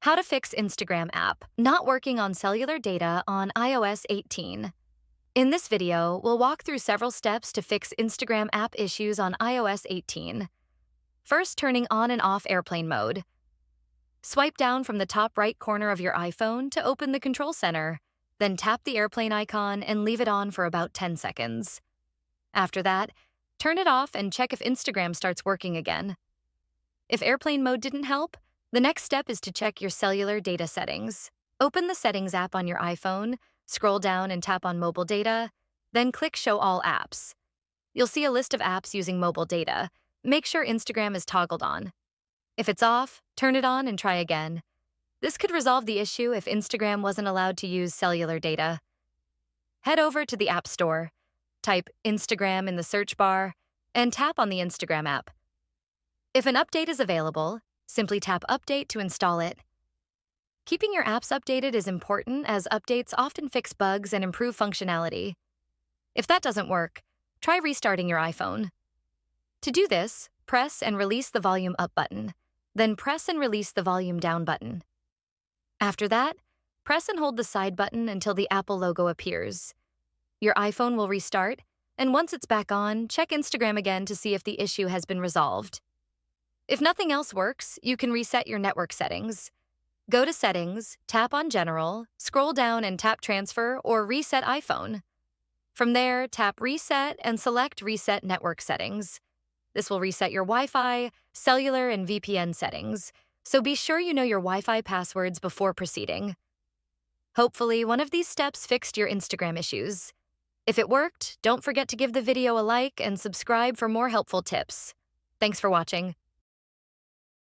How to fix Instagram app not working on cellular data on iOS 18. In this video, we'll walk through several steps to fix Instagram app issues on iOS 18. First, turning on and off airplane mode. Swipe down from the top right corner of your iPhone to open the control center, then tap the airplane icon and leave it on for about 10 seconds. After that, turn it off and check if Instagram starts working again. If airplane mode didn't help, the next step is to check your cellular data settings. Open the Settings app on your iPhone, scroll down and tap on Mobile Data, then click Show All Apps. You'll see a list of apps using mobile data. Make sure Instagram is toggled on. If it's off, turn it on and try again. This could resolve the issue if Instagram wasn't allowed to use cellular data. Head over to the App Store, type Instagram in the search bar, and tap on the Instagram app. If an update is available, simply tap Update to install it. Keeping your apps updated is important as updates often fix bugs and improve functionality. If that doesn't work, try restarting your iPhone. To do this, press and release the volume up button, then press and release the volume down button. After that, press and hold the side button until the Apple logo appears. Your iPhone will restart, and once it's back on, check Instagram again to see if the issue has been resolved. If nothing else works, you can reset your network settings. Go to Settings, tap on General, scroll down and tap Transfer or Reset iPhone. From there, tap Reset and select Reset Network Settings. This will reset your Wi-Fi, cellular, and VPN settings, so be sure you know your Wi-Fi passwords before proceeding. Hopefully, one of these steps fixed your Instagram issues. If it worked, don't forget to give the video a like and subscribe for more helpful tips. Thanks for watching.